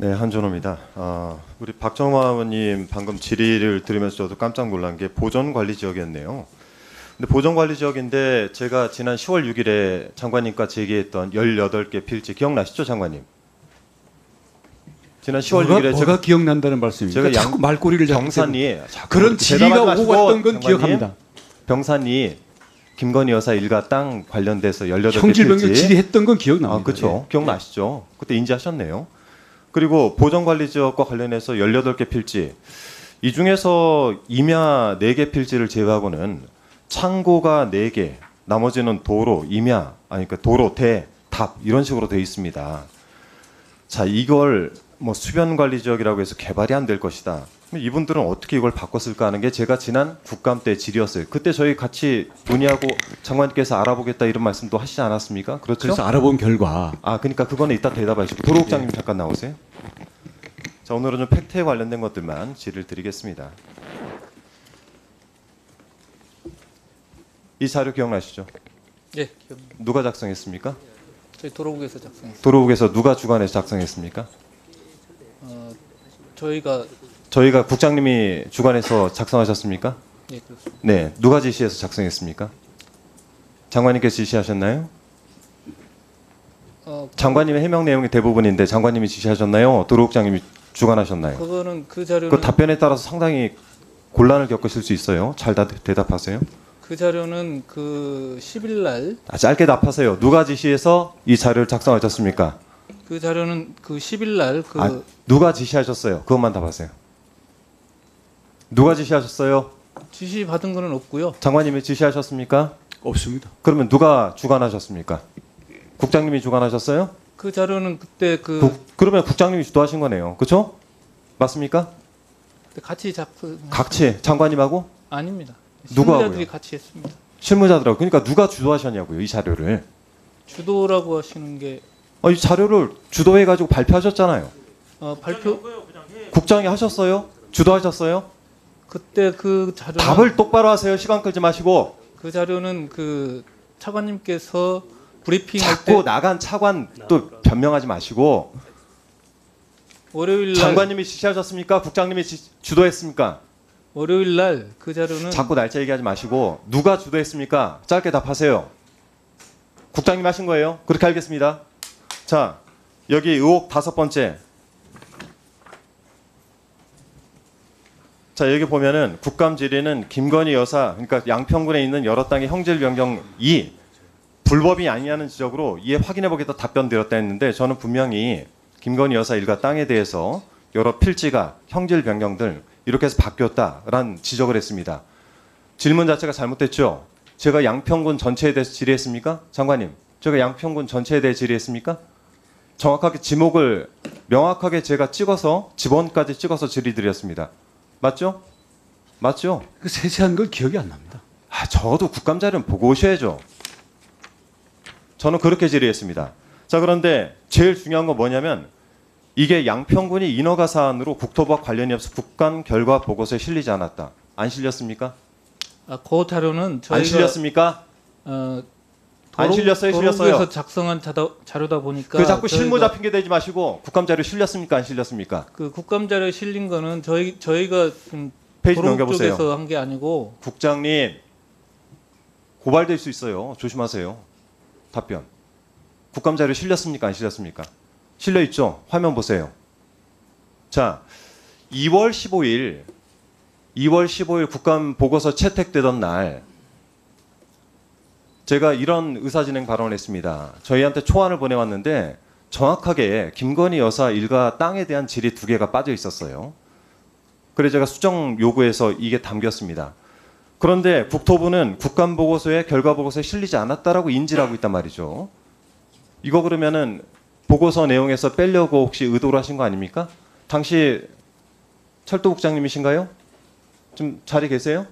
네, 한준호입니다. 우리 박정화 의원님 방금 질의를 들으면서 저도 깜짝 놀란 게 보전관리지역이었네요. 근데 보전관리지역인데 제가 지난 10월 6일에 장관님과 제기했던 18개 필지 기억나시죠, 장관님? 지난 10월 6일에 뭐가 기억난다는 말씀입니까? 제가 자꾸 말꼬리를 잡고 병산리 그런 질의가 오고 갔던 건 장관님, 기억합니다. 병산리 김건희 여사 일가 땅 관련돼서 18개 형질병력 필지 질의했던 건 기억납니다. 그렇죠. 기억나시죠? 그때 인지하셨네요. 그리고 보전관리지역과 관련해서 18개 필지, 이 중에서 임야 4개 필지를 제외하고는 창고가 4개, 나머지는 도로, 임야, 그러니까 도로, 대, 답 이런 식으로 되어 있습니다. 자, 이걸 뭐 수변관리지역이라고 해서 개발이 안 될 것이다. 이분들은 어떻게 이걸 바꿨을까 하는 게 제가 지난 국감 때 질의였어요. 그때 저희 같이 논의하고 장관님께서 알아보겠다 이런 말씀도 하시지 않았습니까? 그렇죠? 그래서 알아본 결과 그러니까 그거는 이따 대답하시고 도로국장님 잠깐 나오세요. 자, 오늘은 좀 팩트에 관련된 것들만 질의를 드리겠습니다. 이 자료 기억나시죠? 예, 기억납니다. 누가 작성했습니까? 저희 도로국에서 작성했습니다. 도로국에서 누가 주관해서 작성했습니까? 저희가 국장님이 주관해서 작성하셨습니까? 예, 그렇습니다. 네, 누가 지시해서 작성했습니까? 장관님께서 지시하셨나요? 장관님의 해명 내용이 대부분인데 장관님이 지시하셨나요? 도로국장님이 주관하셨나요? 그거는 그 자료는 그 답변에 따라서 상당히 곤란을 겪으실 수 있어요. 잘 대답하세요. 그 자료는 그 10일 날 짧게 답하세요. 누가 지시해서 이 자료를 작성하셨습니까? 그 자료는 그 10일 날 누가 지시하셨어요? 그것만 답하세요. 누가 지시하셨어요? 지시 받은 거는 없고요. 장관님이 지시하셨습니까? 없습니다. 그러면 누가 주관하셨습니까? 국장님이 주관하셨어요? 그 자료는 그때 그러면 국장님이 주도하신 거네요. 그렇죠? 맞습니까? 같이 작성 같이 장관님하고? 아닙니다. 누가 실무자들이 하고요? 같이 했습니다. 실무자들하고. 그러니까 누가 주도하셨냐고요, 이 자료를. 주도라고 하시는 게 이 자료를 주도해 가지고 발표하셨잖아요. 발표 국장이 하셨어요? 주도하셨어요? 그때 그 자료는 답을 똑바로 하세요. 시간 끌지 마시고. 그 자료는 그 차관님께서 브리핑할 자꾸 때 나간 차관 또 변명하지 마시고. 월요일 날 장관님이 지시하셨습니까? 국장님이 주도했습니까? 월요일 날 그 자료는 자꾸 날짜 얘기하지 마시고 누가 주도했습니까? 짧게 답하세요. 국장님 하신 거예요? 그렇게 알겠습니다. 자, 여기 의혹 5번째. 자, 여기 보면은 국감 질의는 김건희 여사, 그러니까 양평군에 있는 여러 땅의 형질 변경이 불법이 아니냐는 지적으로 이에 확인해 보겠다 답변 드렸다 했는데 저는 분명히 김건희 여사 일가 땅에 대해서 여러 필지가 형질 변경들 이렇게 해서 바뀌었다라는 지적을 했습니다. 질문 자체가 잘못됐죠? 제가 양평군 전체에 대해서 질의했습니까? 장관님, 제가 양평군 전체에 대해 질의했습니까? 정확하게 지목을 명확하게 제가 찍어서 지번까지 찍어서 질의드렸습니다. 맞죠? 맞죠? 그 세세한 걸 기억이 안 납니다. 적어도 국감 자료는 보고 오셔야죠. 저는 그렇게 질의했습니다. 자, 그런데 제일 중요한 건 뭐냐면 이게 양평군이 인허가 사안으로 국토부와 관련이 없어 국감 결과 보고서에 실리지 않았다. 안 실렸습니까? 그 자료는 저희가 안 실렸습니까? 안 실렸어요? 실렸어요? 도로국에서 작성한 자료다 보니까 그 자꾸 실무자 핑계 대지 마시고 국감 자료 실렸습니까? 안 실렸습니까? 그 국감 자료에 실린 거는 저희가 페이지 도로국 넘겨보세요. 쪽에서 한 게 아니고 국장님, 고발될 수 있어요. 조심하세요. 답변. 국감 자료 실렸습니까? 안 실렸습니까? 실려 있죠? 화면 보세요. 자, 2월 15일 국감 보고서 채택되던 날 제가 이런 의사진행 발언을 했습니다. 저희한테 초안을 보내왔는데 정확하게 김건희 여사 일가 땅에 대한 질의 2개가 빠져 있었어요. 그래서 제가 수정 요구해서 이게 담겼습니다. 그런데 국토부는 국감 보고서에 결과 보고서에 실리지 않았다라고 인지를 하고 있단 말이죠. 이거 그러면은 보고서 내용에서 빼려고 혹시 의도를 하신 거 아닙니까? 당시 철도국장님이신가요? 좀 자리 계세요?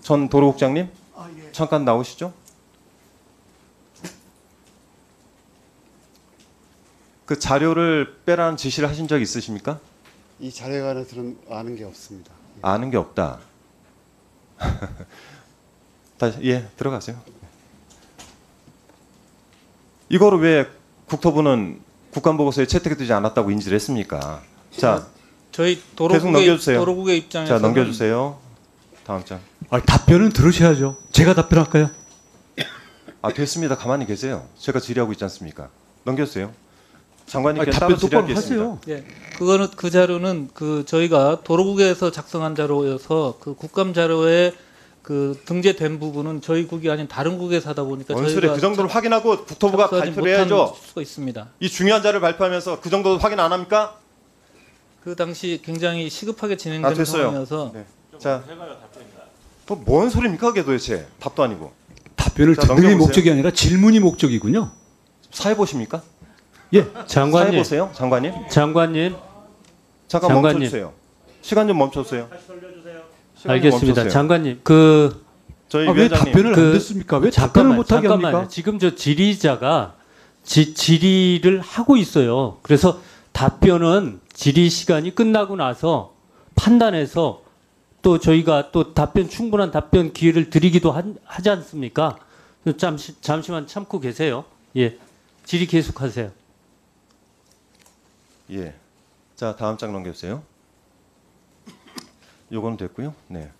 전 도로국장님? 예. 잠깐 나오시죠. 그 자료를 빼라는 지시를 하신 적 있으십니까? 이 자료에 관해서는 아는 게 없습니다. 아는 게 없다. 다시 들어가세요. 이거를 왜 국토부는 국감보고서에 채택되지 않았다고 인지를 했습니까? 자, 저희 계속 넘겨주세요. 도로국의 입장에서 자 넘겨주세요. 다음 장. 답변은 들으셔야죠. 제가 답변할까요? 아 됐습니다. 가만히 계세요. 제가 질의하고 있지 않습니까? 넘겨주세요. 장관님께 답변 따로 똑바로 질의하겠습니다. 하세요. 예, 그거는 그 자료는 그 저희가 도로국에서 작성한 자료여서 그 국감 자료에 그 등재된 부분은 저희 국이 아닌 다른 국에서 하다 보니까 원수래 저희가 그 정도로 확인하고 국토부가 작성하지 발표를 못한 해야죠. 수가 있습니다. 이 중요한 자료를 발표하면서 그 정도 확인 안 합니까? 그 당시 굉장히 시급하게 아 진행된 됐어요. 상황이어서 네. 자, 뭔 소리입니까 그게 도대체? 답도 아니고. 답변을 자, 듣는 게 넘겨보세요. 목적이 아니라 질문이 목적이군요. 사회 보십니까? 예. 사회 장관님, 보세요, 장관님. 장관님, 잠깐 장관님. 멈춰주세요. 시간 좀 멈춰주세요. 시간 좀 알겠습니다. 멈춰주세요. 장관님, 저희 왜 위원장님. 답변을 안 듣습니까? 왜 답변을 못하게 잠깐만요. 합니까? 지금 저 질의자가 질의를 하고 있어요. 그래서 답변은 질의 시간이 끝나고 나서 판단해서 또 저희가 또 충분한 답변 기회를 드리기도 하지 않습니까? 잠시만 참고 계세요. 예, 질의 계속하세요. 예. 자 다음 장 넘겨주세요. 요거는 됐고요. 네.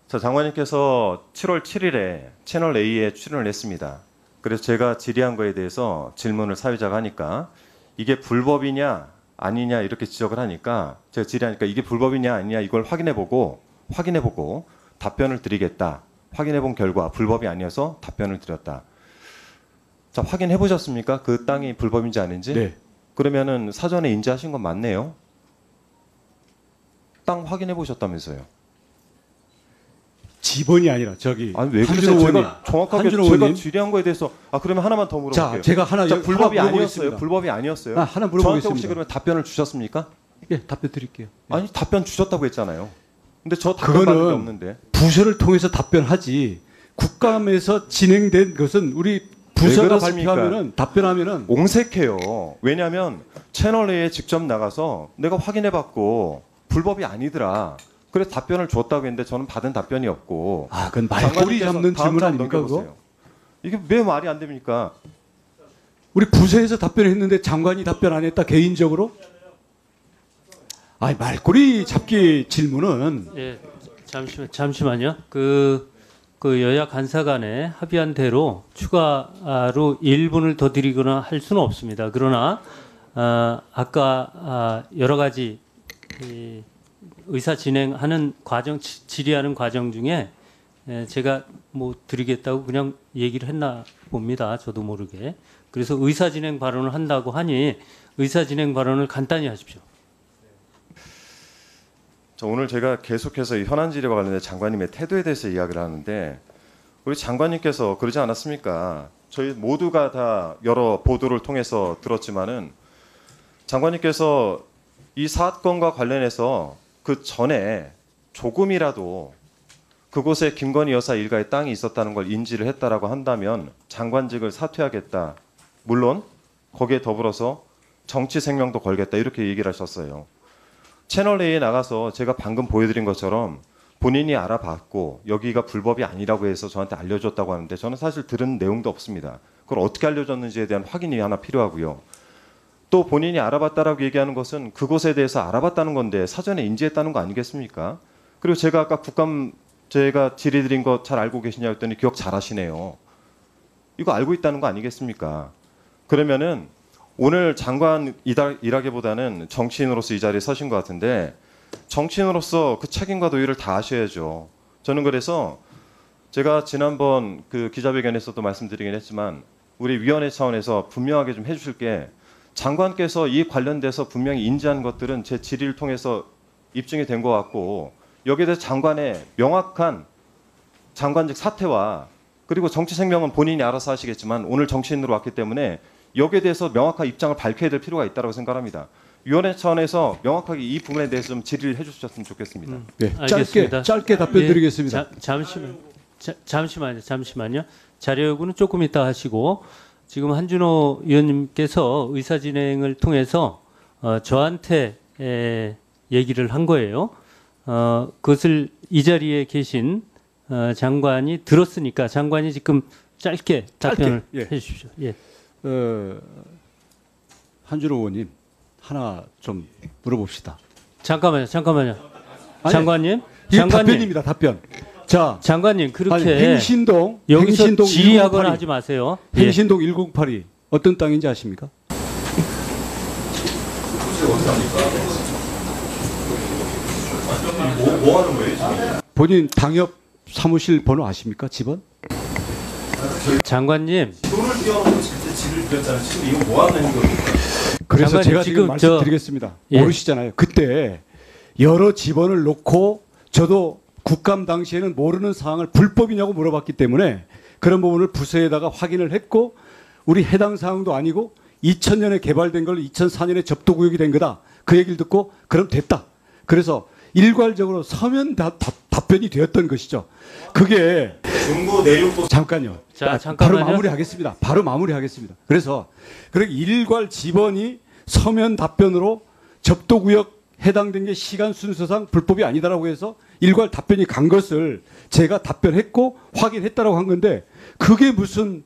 자 장관님께서 7월 7일에 채널 A에 출연을 했습니다. 그래서 제가 질의한 거에 대해서 질문을 사회자가 하니까 이게 불법이냐 아니냐 이렇게 지적을 하니까 제가 질의하니까 이게 불법이냐 아니냐 이걸 확인해보고 답변을 드리겠다. 확인해본 결과 불법이 아니어서 답변을 드렸다. 자 확인해 보셨습니까? 그 땅이 불법인지 아닌지? 네. 그러면은 사전에 인지하신 건 맞네요. 땅 확인해 보셨다면서요? 지번이 아니라 저기 아니 왜 한준호 그러세요? 의원님. 제가 정확하게 한준호 제가 의원님. 질의한 거에 대해서 그러면 하나만 더 물어볼게요. 자, 제가 하나 자, 불법이 하나 아니었어요. 물어보겠습니다. 불법이 아니었어요. 하나 저한테 물어보겠습니다. 혹시 그러면 답변을 주셨습니까? 예, 답변 드릴게요. 아니 답변 주셨다고 했잖아요. 근데 저 답변 받은 게 그거는 없는데. 부서를 통해서 답변하지. 국감에서 진행된 것은 우리 부서가 그렇습니까? 발표하면은 답변하면은 옹색해요. 왜냐하면 채널 A에 직접 나가서 내가 확인해봤고 불법이 아니더라. 그래서 답변을 줬다고 했는데 저는 받은 답변이 없고. 그건 말꼬리 장관님께서 잡는 다음 질문 장 아닙니까 그거? 넘겨보세요. 이게 왜 말이 안 됩니까? 우리 부서에서 답변했는데 장관이 답변 안 했다 개인적으로? 말꼬리 잡기 질문은 예, 잠시만요. 그 여야 간사 간에 합의한 대로 추가로 1분을 더 드리거나 할 수는 없습니다. 그러나 아까 여러 가지 의사 진행하는 과정, 질의하는 과정 중에 제가 뭐 드리겠다고 그냥 얘기를 했나 봅니다. 저도 모르게. 그래서 의사 진행 발언을 한다고 하니 의사 진행 발언을 간단히 하십시오. 오늘 제가 계속해서 이 현안 질의와 관련된 장관님의 태도에 대해서 이야기를 하는데 우리 장관님께서 그러지 않았습니까? 저희 모두가 다 여러 보도를 통해서 들었지만은 장관님께서 이 사건과 관련해서 그 전에 조금이라도 그곳에 김건희 여사 일가의 땅이 있었다는 걸 인지를 했다라고 한다면 장관직을 사퇴하겠다. 물론 거기에 더불어서 정치 생명도 걸겠다 이렇게 얘기를 하셨어요. 채널 A에 나가서 제가 방금 보여드린 것처럼 본인이 알아봤고 여기가 불법이 아니라고 해서 저한테 알려줬다고 하는데 저는 사실 들은 내용도 없습니다. 그걸 어떻게 알려줬는지에 대한 확인이 하나 필요하고요. 또 본인이 알아봤다라고 얘기하는 것은 그곳에 대해서 알아봤다는 건데 사전에 인지했다는 거 아니겠습니까? 그리고 제가 아까 국감 제가 질의드린 거 잘 알고 계시냐 했더니 기억 잘 하시네요. 이거 알고 있다는 거 아니겠습니까? 그러면은 오늘 장관이라기보다는 정치인으로서 이 자리에 서신 것 같은데 정치인으로서 그 책임과 도의를 다 하셔야죠. 저는 그래서 제가 지난번 그 기자회견에서도 말씀드리긴 했지만 우리 위원회 차원에서 분명하게 좀 해주실 게 장관께서 이 관련돼서 분명히 인지한 것들은 제 질의를 통해서 입증이 된 것 같고 여기에 대해서 장관의 명확한 장관직 사퇴와 그리고 정치 생명은 본인이 알아서 하시겠지만 오늘 정치인으로 왔기 때문에 여기에 대해서 명확한 입장을 밝혀야 될 필요가 있다고 생각합니다. 위원회 차원에서 명확하게 이 부분에 대해서 좀 질의를 해주셨으면 좋겠습니다. 네, 알겠습니다. 짧게 답변 예, 드리겠습니다. 잠시만요. 자료 요구는 조금 이따 하시고 지금 한준호 의원님께서 의사 진행을 통해서 저한테 얘기를 한 거예요. 그것을 이 자리에 계신 장관이 들었으니까 장관이 지금 짧게 답변을 예. 해주십시오. 예. 한준호 의원님 하나 좀 물어봅시다. 잠깐만요. 아니, 장관님. 이게 장관님. 답변입니다. 답변. 자, 장관님 그렇게 아니, 행신동 여기서 행신동 질의하거나 1082. 하지 마세요. 예. 행신동 1082 어떤 땅인지 아십니까? 뭐 하는 거예요? 지금? 본인 당협 사무실 번호 아십니까? 집은? 장관님. 돈을 띄워놓고 진짜 지를 드렸잖아요. 지금 이거 뭐 하는 겁니까? 그래서 장관님, 제가 지금 지금 말씀드리겠습니다. 예. 모르시잖아요. 그때 여러 집원을 놓고 저도 국감 당시에는 모르는 사항을 불법이냐고 물어봤기 때문에 그런 부분을 부서에다가 확인을 했고 우리 해당 사항도 아니고 2000년에 개발된 걸 2004년에 접도구역이 된 거다. 그 얘기를 듣고 그럼 됐다. 그래서 일괄적으로 서면 답변이 되었던 것이죠. 그게 중부 내륙부 잠깐요. 자, 잠깐만요. 바로 마무리하겠습니다. 그래서 그렇게 일괄 집원이 서면 답변으로 접도구역 해당된 게 시간 순서상 불법이 아니다라고 해서 일괄 답변이 간 것을 제가 답변했고 확인했다라고 한 건데 그게 무슨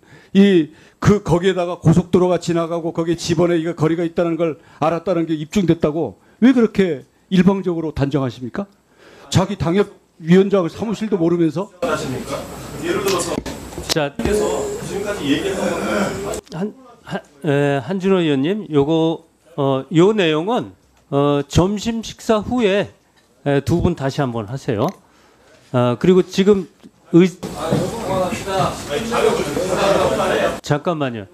거기에다가 고속도로가 지나가고 거기에 집원에 이거 거리가 있다는 걸 알았다는 게 입증됐다고 왜 그렇게 일방적으로 단정하십니까? 자기 당협위원장 사무실도 모르면서 하십니까? 예를 들어서 자, 지금까지 얘기했던 거는 한준호 의원님, 요거 요 내용은 점심 식사 후에 두 분 다시 한번 하세요. 그리고 지금 잠깐만요.